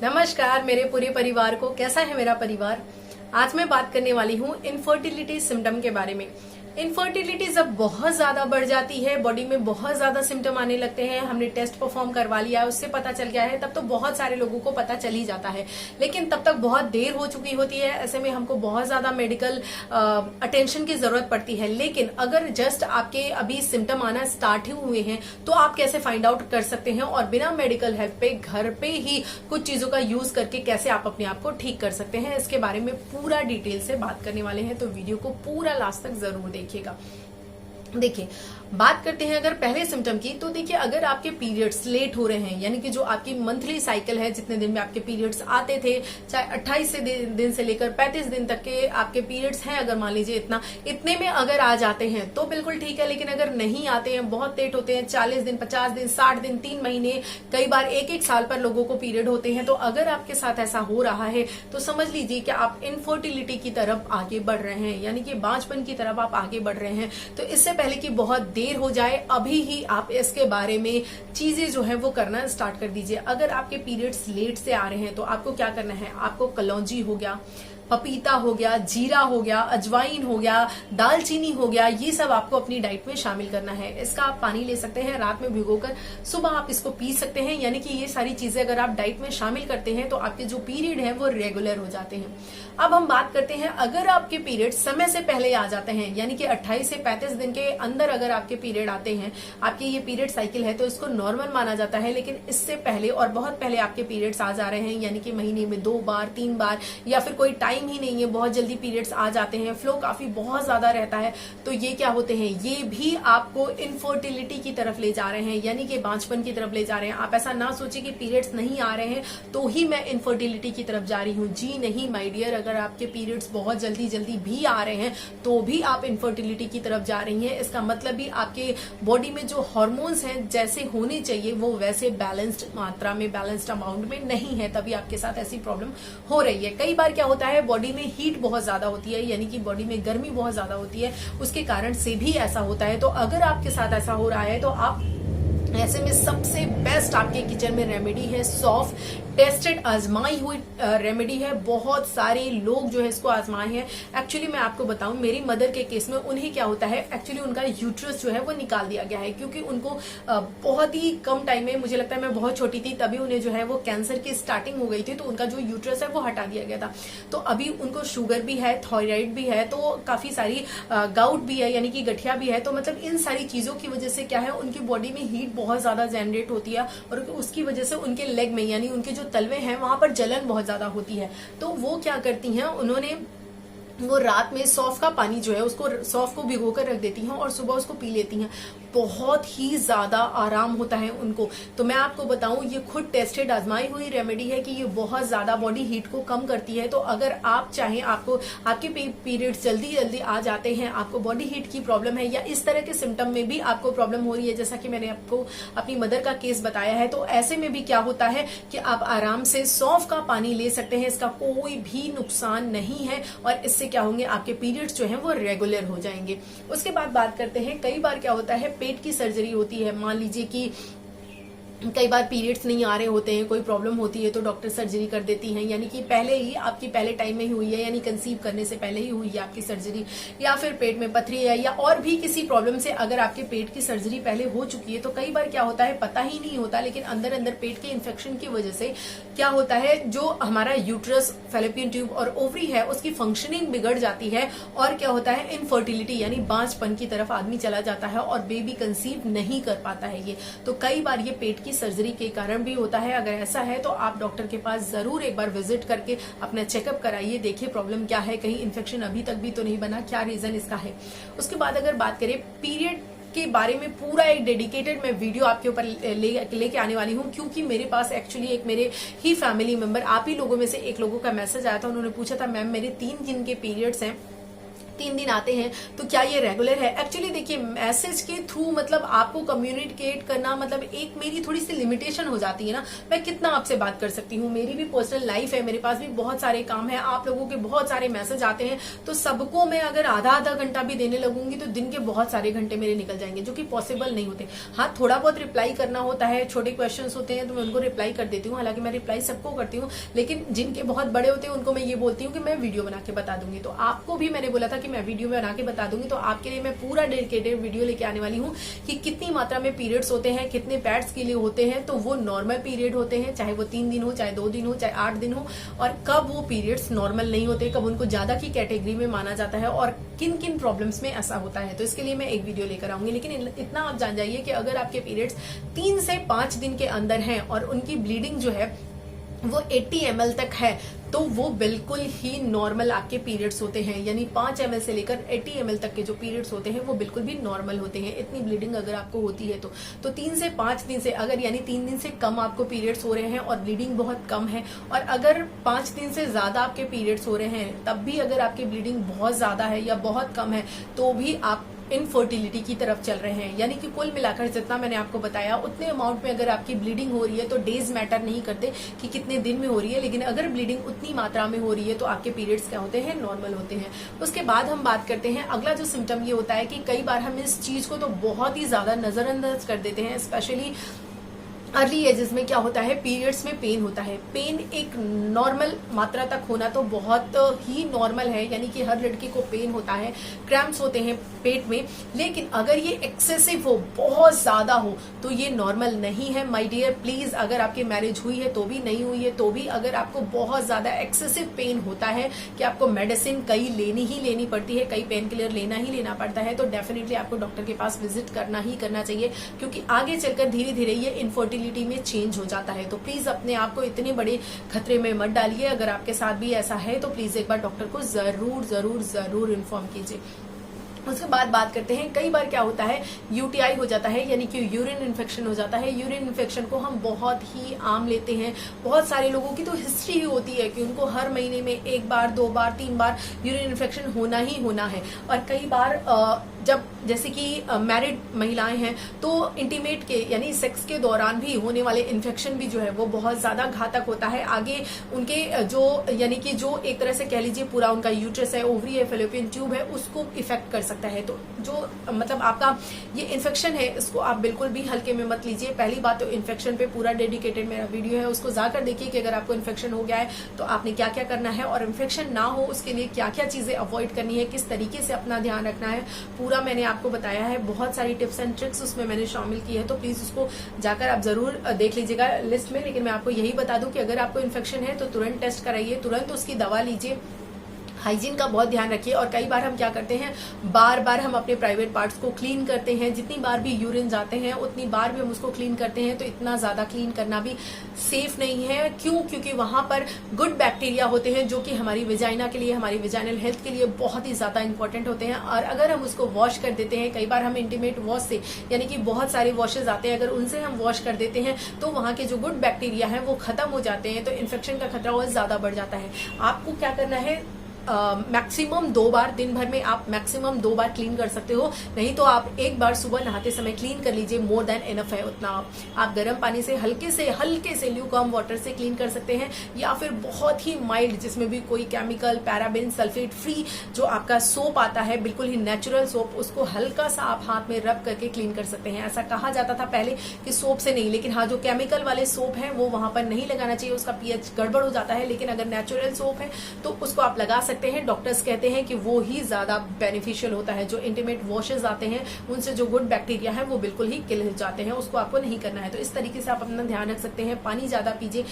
नमस्कार मेरे पूरे परिवार को। कैसा है मेरा परिवार? आज मैं बात करने वाली हूँ इनफर्टिलिटी सिम्टम के बारे में। इनफर्टिलिटी जब बहुत ज्यादा बढ़ जाती है, बॉडी में बहुत ज्यादा सिम्टम आने लगते हैं, हमने टेस्ट परफॉर्म करवा लिया है, उससे पता चल गया है, तब तो बहुत सारे लोगों को पता चल ही जाता है। लेकिन तब तक बहुत देर हो चुकी होती है। ऐसे में हमको बहुत ज्यादा मेडिकल अटेंशन की जरूरत पड़ती है। लेकिन अगर जस्ट आपके अभी सिम्टम आना स्टार्ट ही हुए हैं तो आप कैसे फाइंड आउट कर सकते हैं और बिना मेडिकल हेल्प पे घर पे ही कुछ चीजों का यूज करके कैसे आप अपने आप को ठीक कर सकते हैं, इसके बारे में पूरा डिटेल से बात करने वाले हैं। तो वीडियो को पूरा लास्ट तक जरूर देखिएगा। देखिए, बात करते हैं अगर पहले सिम्टम की, तो देखिए अगर आपके पीरियड्स लेट हो रहे हैं, यानी कि जो आपकी मंथली साइकिल है, जितने दिन में आपके पीरियड्स आते थे, चाहे 28 दिन से लेकर 35 दिन तक के आपके पीरियड्स हैं, अगर मान लीजिए इतने में अगर आ जाते हैं तो बिल्कुल ठीक है। लेकिन अगर नहीं आते हैं, बहुत लेट होते हैं, 40 दिन, 50 दिन, 60 दिन, 3 महीने, कई बार एक साल पर लोगों को पीरियड होते हैं, तो अगर आपके साथ ऐसा हो रहा है तो समझ लीजिए कि आप इनफर्टिलिटी की तरफ आगे बढ़ रहे हैं, यानी कि बांझपन की तरफ आप आगे बढ़ रहे हैं। तो इससे पहले कि बहुत देर हो जाए, अभी ही आप इसके बारे में चीजें जो है वो करना स्टार्ट कर दीजिए। अगर आपके पीरियड्स लेट से आ रहे हैं तो आपको क्या करना है, आपको कलौंजी हो गया, पपीता हो गया, जीरा हो गया, अजवाइन हो गया, दालचीनी हो गया, ये सब आपको अपनी डाइट में शामिल करना है। इसका आप पानी ले सकते हैं, रात में भिगोकर सुबह आप इसको पी सकते हैं। यानी कि ये सारी चीजें अगर आप डाइट में शामिल करते हैं तो आपके जो पीरियड है वो रेगुलर हो जाते हैं। अब हम बात करते हैं, अगर आपके पीरियड समय से पहले आ जाते हैं, यानी कि 28 से 35 दिन के अंदर अगर आपके पीरियड आते हैं, आपकी ये पीरियड साइकिल है, तो इसको नॉर्मल माना जाता है। लेकिन इससे पहले और बहुत पहले आपके पीरियड्स आ जा रहे हैं, यानी कि महीने में 2 बार, 3 बार, या फिर कोई टाइम ही नहीं है, बहुत जल्दी पीरियड्स आ जाते हैं, फ्लो काफी बहुत ज्यादा रहता है, तो ये क्या होते हैं, ये भी आपको इनफर्टिलिटी की तरफ ले जा रहे हैं, यानी कि बांझपन की तरफ ले जा रहे हैं। आप ऐसा ना सोचिए कि पीरियड्स नहीं आ रहे हैं तो ही मैं इनफर्टिलिटी की तरफ जा रही हूँ। जी नहीं माय डियर, अगर आपके पीरियड्स बहुत जल्दी जल्दी भी आ रहे हैं तो भी आप इनफर्टिलिटी की तरफ जा रही हैं। इसका मतलब भी आपके बॉडी में जो हार्मोन्स हैं जैसे होने चाहिए वो वैसे बैलेंस्ड मात्रा में, बैलेंस्ड अमाउंट में नहीं है, तभी आपके साथ ऐसी प्रॉब्लम हो रही है। कई बार क्या होता है, बॉडी में हीट बहुत ज्यादा होती है, यानी कि बॉडी में गर्मी बहुत ज्यादा होती है, उसके कारण से भी ऐसा होता है। तो अगर आपके साथ ऐसा हो रहा है तो आप ऐसे में सबसे बेस्ट आपके किचन में रेमेडी है सौंफ। टेस्टेड, आजमाई हुई रेमेडी है। बहुत सारे लोग जो है इसको आजमाए हैं। एक्चुअली मैं आपको बताऊं, मेरी मदर के केस में उन्हें क्या होता है, एक्चुअली उनका यूट्रस जो है वो निकाल दिया गया है, क्योंकि उनको बहुत ही कम टाइम में, मुझे लगता है मैं बहुत छोटी थी तभी उन्हें जो है वो कैंसर की स्टार्टिंग हो गई थी, तो उनका जो यूट्रस है वो हटा दिया गया था। तो अभी उनको शुगर भी है, थायराइड भी है, तो काफी सारी गाउट भी है, यानी कि गठिया भी है। तो मतलब इन सारी चीजों की वजह से क्या है, उनकी बॉडी में हीट बहुत ज्यादा जनरेट होती है और उसकी वजह से उनके लेग में, यानी उनके जो तलवे हैं वहां पर जलन बहुत ज्यादा होती है। तो वो क्या करती हैं, उन्होंने वो रात में सौंफ का पानी जो है उसको, सौंफ को भिगोकर रख देती हैं और सुबह उसको पी लेती हैं। बहुत ही ज्यादा आराम होता है उनको। तो मैं आपको बताऊं, ये खुद टेस्टेड, आजमाई हुई रेमेडी है कि ये बहुत ज्यादा बॉडी हीट को कम करती है। तो अगर आप चाहें, आपको आपके पीरियड्स जल्दी जल्दी आ जाते हैं, आपको बॉडी हीट की प्रॉब्लम है, या इस तरह के सिम्टम में भी आपको प्रॉब्लम हो रही है, जैसा कि मैंने आपको अपनी मदर का केस बताया है, तो ऐसे में भी क्या होता है कि आप आराम से सौंफ का पानी ले सकते हैं। इसका कोई भी नुकसान नहीं है और इससे क्या होंगे, आपके पीरियड्स जो हैं वो रेगुलर हो जाएंगे। उसके बाद बात करते हैं, कई बार क्या होता है, पेट की सर्जरी होती है। मान लीजिए कि कई बार पीरियड्स नहीं आ रहे होते हैं, कोई प्रॉब्लम होती है तो डॉक्टर सर्जरी कर देती हैं, यानी कि पहले ही आपकी पहले टाइम में ही हुई है, यानी कंसीव करने से पहले ही हुई है आपकी सर्जरी, या फिर पेट में पथरी है, या और भी किसी प्रॉब्लम से अगर आपके पेट की सर्जरी पहले हो चुकी है, तो कई बार क्या होता है, पता ही नहीं होता, लेकिन अंदर अंदर पेट के इन्फेक्शन की वजह से क्या होता है, जो हमारा यूट्रस, फैलोपियन ट्यूब और ओवरी है उसकी फंक्शनिंग बिगड़ जाती है और क्या होता है, इनफर्टिलिटी यानी बांझपन की तरफ आदमी चला जाता है और बेबी कंसीव नहीं कर पाता है। ये तो कई बार ये पेट की सर्जरी के कारण भी होता है। अगर ऐसा है तो आप डॉक्टर के पास जरूर एक बार विजिट करके अपना चेकअप कराइए, देखिए प्रॉब्लम क्या है, कहीं इन्फेक्शन अभी तक भी तो नहीं बना, क्या रीजन इसका है। उसके बाद अगर बात करें पीरियड के बारे में, पूरा एक डेडिकेटेड मैं वीडियो आपके ऊपर लेके आने वाली हूँ, क्योंकि मेरे पास एक्चुअली एक मेरे ही फैमिली मेंबर, आप ही लोगों में से एक लोगों का मैसेज आया था। उन्होंने पूछा था, मैम मेरे 3 दिन के पीरियड्स हैं, 3 दिन आते हैं, तो क्या ये रेगुलर है? एक्चुअली देखिए, मैसेज के थ्रू मतलब आपको कम्युनिकेट करना मतलब एक मेरी थोड़ी सी लिमिटेशन हो जाती है ना। मैं कितना आपसे बात कर सकती हूँ, मेरी भी पर्सनल लाइफ है, मेरे पास भी बहुत सारे काम है, आप लोगों के बहुत सारे मैसेज आते हैं, तो सबको मैं अगर आधा आधा घंटा भी देने लगूंगी तो दिन के बहुत सारे घंटे मेरे निकल जाएंगे, जो कि पॉसिबल नहीं होते। हाँ, थोड़ा बहुत रिप्लाई करना होता है, छोटे क्वेश्चन होते हैं तो मैं उनको रिप्लाई कर देती हूँ, हालांकि मैं रिप्लाई सबको करती हूँ, लेकिन जिनके बहुत बड़े होते हैं उनको मैं ये बोलती हूँ कि मैं वीडियो बना के बता दूंगी। तो आपको भी मैंने बोला था कि मैं वीडियो बना के बता दूंगी, तो आपके लिए मैं पूरा डेडिकेटेड वीडियो लेके आने वाली हूँ कि कितनी मात्रा में पीरियड्स होते हैं, कितने पैड्स के लिए होते हैं, तो वो नॉर्मल पीरियड होते हैं, चाहे वो 3 दिन हो, चाहे 2 दिन हो, चाहे 8 दिन हो, और कब वो पीरियड्स नॉर्मल नहीं होते, कब उनको ज्यादा की कैटेगरी में माना जाता है और किन किन प्रॉब्लम्स में ऐसा होता है। तो इसके लिए मैं एक वीडियो लेकर आऊंगी। लेकिन इतना आप जान जाइए कि अगर आपके पीरियड्स 3 से 5 दिन के अंदर हैं और उनकी ब्लीडिंग जो है वो 80 ml तक है, तो वो बिल्कुल ही नॉर्मल आपके पीरियड्स होते हैं। यानी 5 ml से लेकर 80 ml तक के जो पीरियड्स होते हैं वो बिल्कुल भी नॉर्मल होते हैं। इतनी ब्लीडिंग अगर आपको होती है तो 3 से 5 दिन से अगर यानी 3 दिन से कम आपको पीरियड्स हो रहे हैं और ब्लीडिंग बहुत कम है, और अगर 5 दिन से ज्यादा आपके पीरियड्स हो रहे हैं तब भी अगर आपकी ब्लीडिंग बहुत ज्यादा है या बहुत कम है, तो भी आप इनफर्टिलिटी की तरफ चल रहे हैं। यानी कि कुल मिलाकर जितना मैंने आपको बताया उतने अमाउंट में अगर आपकी ब्लीडिंग हो रही है, तो डेज मैटर नहीं करते कि कितने दिन में हो रही है, लेकिन अगर ब्लीडिंग उतनी मात्रा में हो रही है तो आपके पीरियड्स क्या होते हैं, नॉर्मल होते हैं। उसके बाद हम बात करते हैं अगला जो सिम्टम ये होता है कि कई बार हम इस चीज को तो बहुत ही ज्यादा नजरअंदाज कर देते हैं, स्पेशली अर्ली एजेस में क्या होता है, पीरियड्स में पेन होता है। पेन एक नॉर्मल मात्रा तक होना तो बहुत ही नॉर्मल है, यानी कि हर लड़की को पेन होता है, क्रैम्प्स होते हैं पेट में, लेकिन अगर ये एक्सेसिव हो, बहुत ज्यादा हो, तो ये नॉर्मल नहीं है माय डियर। प्लीज, अगर आपकी मैरिज हुई है तो भी, नहीं हुई है तो भी, अगर आपको बहुत ज्यादा एक्सेसिव पेन होता है कि आपको मेडिसिन कई लेनी ही लेनी पड़ती है, कई पेन किलर लेना ही लेना पड़ता है, तो डेफिनेटली आपको डॉक्टर के पास विजिट करना ही करना चाहिए, क्योंकि आगे चलकर धीरे धीरे ये इनफर्टिलिटी में चेंज हो जाता है। तो प्लीज अपने आप को इतने बड़े खतरे में मत डालिए। अगर आपके साथ भी ऐसा है तो प्लीज एक बार डॉक्टर को जरूर जरूर जरूर इन्फॉर्म कीजिए। उसके बाद बात करते हैं, कई बार क्या होता है, यूटीआई हो जाता है, यानी कि यूरिन इन्फेक्शन हो जाता है। यूरिन इन्फेक्शन को हम बहुत ही आम लेते हैं, बहुत सारे लोगों की तो हिस्ट्री ही होती है कि उनको हर महीने में 1 बार 2 बार 3 बार यूरिन इन्फेक्शन होना ही होना है। और कई बार जब जैसे कि मैरिड महिलाएं हैं तो इंटीमेट के यानी सेक्स के दौरान भी होने वाले इन्फेक्शन भी जो है वो बहुत ज्यादा घातक होता है। आगे उनके जो यानी कि जो एक तरह से कह लीजिए पूरा उनका यूट्रस है, ओवरी है, फेलोपियन ट्यूब है, उसको इफेक्ट कर सकता है। तो जो मतलब आपका ये इन्फेक्शन है, इसको आप बिल्कुल भी हल्के में मत लीजिए। पहली बात तो इन्फेक्शन पे पूरा डेडिकेटेड मेरा वीडियो है, उसको जाकर देखिए कि अगर आपको इन्फेक्शन हो गया है तो आपने क्या क्या करना है, और इन्फेक्शन ना हो उसके लिए क्या क्या चीजें अवॉइड करनी है, किस तरीके से अपना ध्यान रखना है, पूरा मैंने आपको बताया है। बहुत सारी टिप्स एंड ट्रिक्स उसमें मैंने शामिल की है, तो प्लीज उसको जाकर आप जरूर देख लीजिएगा लिस्ट में। लेकिन मैं आपको यही बता दूं कि अगर आपको इन्फेक्शन है तो तुरंत टेस्ट कराइए, तुरंत उसकी दवा लीजिए, हाइजीन का बहुत ध्यान रखिए। और कई बार हम क्या करते हैं, बार बार हम अपने प्राइवेट पार्ट्स को क्लीन करते हैं, जितनी बार भी यूरिन जाते हैं उतनी बार भी हम उसको क्लीन करते हैं, तो इतना ज्यादा क्लीन करना भी सेफ नहीं है। क्यों? क्योंकि वहां पर गुड बैक्टीरिया होते हैं जो कि हमारी विजाइना के लिए, हमारी विजाइनल हेल्थ के लिए बहुत ही ज्यादा इंपॉर्टेंट होते हैं। और अगर हम उसको वॉश कर देते हैं, कई बार हम इंटीमेट वॉश से यानी कि बहुत सारे वॉशेज आते हैं, अगर उनसे हम वॉश कर देते हैं तो वहां के जो गुड बैक्टीरिया है वो खत्म हो जाते हैं, तो इन्फेक्शन का खतरा और ज्यादा बढ़ जाता है। आपको क्या करना है, मैक्सिमम 2 बार, दिन भर में आप मैक्सिमम 2 बार क्लीन कर सकते हो, नहीं तो आप 1 बार सुबह नहाते समय क्लीन कर लीजिए, मोर देन इनफ है उतना। आप गर्म पानी से हल्के से ल्यूकवार्म वाटर से क्लीन कर सकते हैं, या फिर बहुत ही माइल्ड जिसमें भी कोई केमिकल, पैराबेन, सल्फेट फ्री जो आपका सोप आता है, बिल्कुल ही नेचुरल सोप, उसको हल्का सा आप हाथ में रब करके क्लीन कर सकते हैं। ऐसा कहा जाता था पहले कि सोप से नहीं, लेकिन हाँ, जो केमिकल वाले सोप है वो वहां पर नहीं लगाना चाहिए, उसका पीएच गड़बड़ हो जाता है। लेकिन अगर नेचुरल सोप है तो उसको आप लगा सकते हैं। डॉक्टर्स कहते हैं कि वो ही ज्यादा बेनिफिशियल होता है। जो इंटीमेट वॉशेज आते हैं उनसे जो गुड बैक्टीरिया है वो बिल्कुल ही किल हो जाते हैं, उसको आपको नहीं करना है। तो इस तरीके से आप अपना ध्यान रख सकते हैं। पानी ज्यादा पीजिए।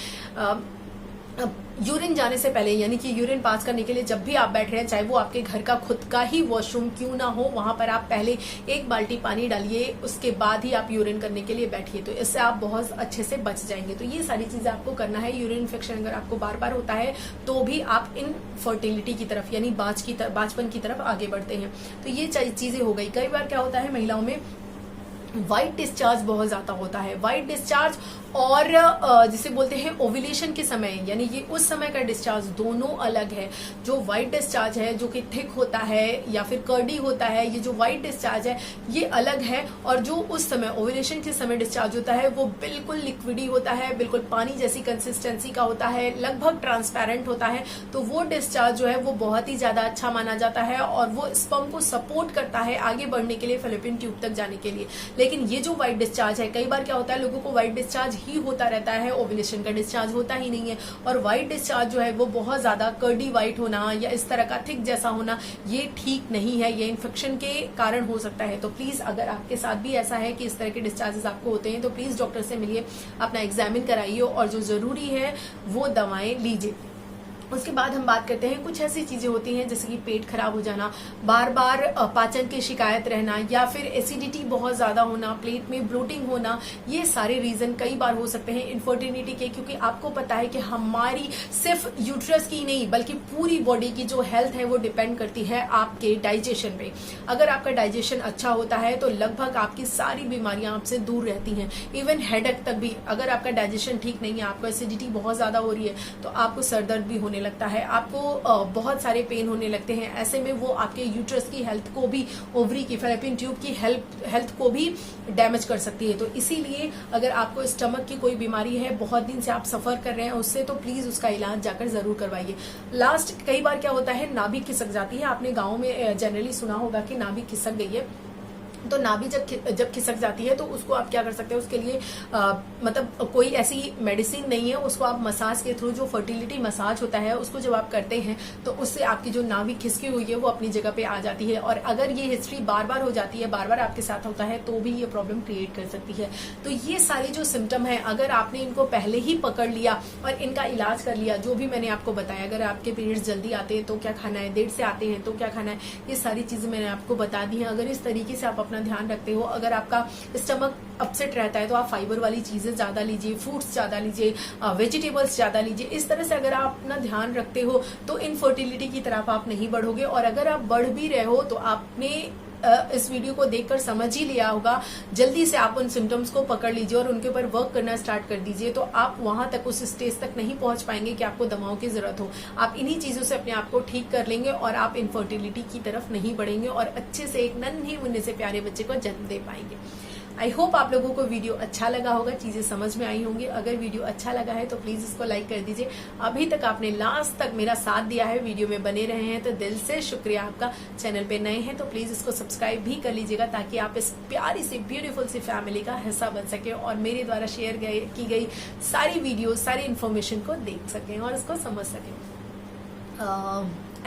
यूरिन जाने से पहले यानी कि यूरिन पास करने के लिए जब भी आप बैठ रहे हैं, चाहे वो आपके घर का खुद का ही वॉशरूम क्यों ना हो, वहां पर आप पहले 1 बाल्टी पानी डालिए, उसके बाद ही आप यूरिन करने के लिए बैठिए, तो इससे आप बहुत अच्छे से बच जाएंगे। तो ये सारी चीजें आपको करना है। यूरिन इन्फेक्शन अगर आपको बार बार होता है तो भी आप इनफर्टिलिटी की तरफ यानी बांझपन की तरफ आगे बढ़ते हैं। तो ये चीजें हो गई। कई बार क्या होता है, महिलाओं में व्हाइट डिस्चार्ज बहुत ज्यादा होता है। व्हाइट डिस्चार्ज और जिसे बोलते हैं ओव्यूलेशन के समय, यानी ये उस समय का डिस्चार्ज दोनों अलग है। जो व्हाइट डिस्चार्ज है जो कि थिक होता है या फिर कर्डी होता है, ये जो व्हाइट डिस्चार्ज है ये अलग है। और जो उस समय ओव्यूलेशन के समय डिस्चार्ज होता है वो बिल्कुल लिक्विडी होता है, बिल्कुल पानी जैसी कंसिस्टेंसी का होता है, लगभग ट्रांसपेरेंट होता है। तो वो डिस्चार्ज जो है वो बहुत ही ज्यादा अच्छा माना जाता है और वो स्पर्म को सपोर्ट करता है आगे बढ़ने के लिए, फैलोपियन ट्यूब तक जाने के लिए। लेकिन ये जो व्हाइट डिस्चार्ज है, कई बार क्या होता है लोगों को व्हाइट डिस्चार्ज ही होता रहता है, ओव्यूलेशन का डिस्चार्ज होता ही नहीं है। और व्हाइट डिस्चार्ज जो है वो बहुत ज्यादा कर्डी व्हाइट होना या इस तरह का थिक जैसा होना ये ठीक नहीं है, ये इन्फेक्शन के कारण हो सकता है। तो प्लीज अगर आपके साथ भी ऐसा है कि इस तरह के डिस्चार्जेस आपको होते हैं तो प्लीज डॉक्टर से मिलिए, अपना एग्जामिन कराइए और जो जरूरी है वो दवाएं लीजिए। उसके बाद हम बात करते हैं कुछ ऐसी चीजें होती हैं जैसे कि पेट खराब हो जाना, बार बार पाचन की शिकायत रहना या फिर एसिडिटी बहुत ज्यादा होना, प्लेट में ब्लोटिंग होना। ये सारे रीजन कई बार हो सकते हैं इनफर्टिलिटी के, क्योंकि आपको पता है कि हमारी सिर्फ यूट्रस की नहीं बल्कि पूरी बॉडी की जो हेल्थ है वो डिपेंड करती है आपके डाइजेशन पे। अगर आपका डाइजेशन अच्छा होता है तो लगभग आपकी सारी बीमारियां आपसे दूर रहती हैं, इवन हेडेक तक भी। अगर आपका डाइजेशन ठीक नहीं है, आपको एसिडिटी बहुत ज्यादा हो रही है तो आपको सरदर्द भी होने लगता है, आपको बहुत सारे पेन होने लगते हैं। ऐसे में वो आपके यूट्रस की हेल्थ को भी, ओवरी की, फैलोपियन ट्यूब की हेल्थ को भी डैमेज कर सकती है। तो इसीलिए अगर आपको स्टमक की कोई बीमारी है, बहुत दिन से आप सफर कर रहे हैं उससे, तो प्लीज उसका इलाज जाकर जरूर करवाइए। लास्ट कई बार क्या होता है नाभि खिसक जाती है। आपने गाँव में जनरली सुना होगा कि नाभि खिसक गई है, तो नाभि जब खिसक जाती है तो उसको आप क्या कर सकते हैं, उसके लिए मतलब कोई ऐसी मेडिसिन नहीं है, उसको आप मसाज के थ्रू, जो फर्टिलिटी मसाज होता है उसको जब आप करते हैं तो उससे आपकी जो नाभि खिसकी हुई है वो अपनी जगह पे आ जाती है। और अगर ये हिस्ट्री बार बार हो जाती है, बार बार आपके साथ होता है, तो भी ये प्रॉब्लम क्रिएट कर सकती है। तो ये सारे जो सिम्टम है, अगर आपने इनको पहले ही पकड़ लिया और इनका इलाज कर लिया, जो भी मैंने आपको बताया, अगर आपके पीरियड्स जल्दी आते हैं तो क्या खाना है, देर से आते हैं तो क्या खाना है, ये सारी चीजें मैंने आपको बता दी है। अगर इस तरीके से आप अपना ध्यान रखते हो, अगर आपका स्टमक अपसेट रहता है तो आप फाइबर वाली चीजें ज्यादा लीजिए, फ्रूट्स ज्यादा लीजिए, वेजिटेबल्स ज्यादा लीजिए। इस तरह से अगर आप अपना ध्यान रखते हो तो इनफर्टिलिटी की तरफ आप नहीं बढ़ोगे। और अगर आप बढ़ भी रहे हो तो आपने इस वीडियो को देखकर समझ ही लिया होगा, जल्दी से आप उन सिम्टम्स को पकड़ लीजिए और उनके ऊपर वर्क करना स्टार्ट कर दीजिए। तो आप वहां तक, उस स्टेज तक नहीं पहुंच पाएंगे कि आपको दवाओं की जरूरत हो। आप इन्हीं चीजों से अपने आप को ठीक कर लेंगे और आप इनफर्टिलिटी की तरफ नहीं बढ़ेंगे और अच्छे से एक नन्हे मुन्ने से प्यारे बच्चे को जन्म दे पाएंगे। आई होप आप लोगों को वीडियो अच्छा लगा होगा, चीजें समझ में आई होंगी। अगर वीडियो अच्छा लगा है तो प्लीज इसको लाइक कर दीजिए। अभी तक आपने लास्ट तक मेरा साथ दिया है, वीडियो में बने रहे हैं, तो दिल से शुक्रिया आपका। चैनल पे नए हैं तो प्लीज इसको सब्सक्राइब भी कर लीजिएगा, ताकि आप इस प्यारी सी ब्यूटीफुल सी फैमिली का हिस्सा बन सके और मेरे द्वारा शेयर की गई सारी वीडियो, सारी इन्फॉर्मेशन को देख सकें और इसको समझ सकें।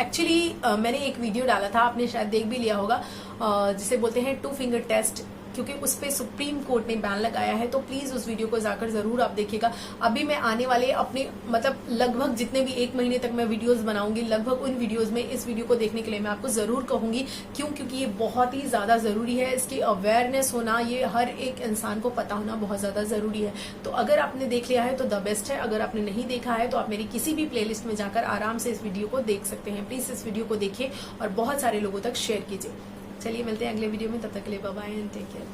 एक्चुअली मैंने एक वीडियो डाला था, आपने शायद देख भी लिया होगा, जिसे बोलते हैं 2 फिंगर टेस्ट, क्योंकि उस पे सुप्रीम कोर्ट ने बैन लगाया है। तो प्लीज उस वीडियो को जाकर जरूर आप देखिएगा। अभी मैं आने वाले अपने मतलब लगभग जितने भी 1 महीने तक मैं वीडियोस बनाऊंगी, लगभग उन वीडियोस में इस वीडियो को देखने के लिए मैं आपको जरूर कहूंगी। क्यों? क्योंकि ये बहुत ही ज्यादा जरूरी है, इसकी अवेयरनेस होना, ये हर एक इंसान को पता होना बहुत ज्यादा जरूरी है। तो अगर आपने देख लिया है तो द बेस्ट है, अगर आपने नहीं देखा है तो आप मेरी किसी भी प्लेलिस्ट में जाकर आराम से इस वीडियो को देख सकते हैं। प्लीज इस वीडियो को देखिए और बहुत सारे लोगों तक शेयर कीजिए। चलिए मिलते हैं अगले वीडियो में, तब तक के लिए bye bye and take care.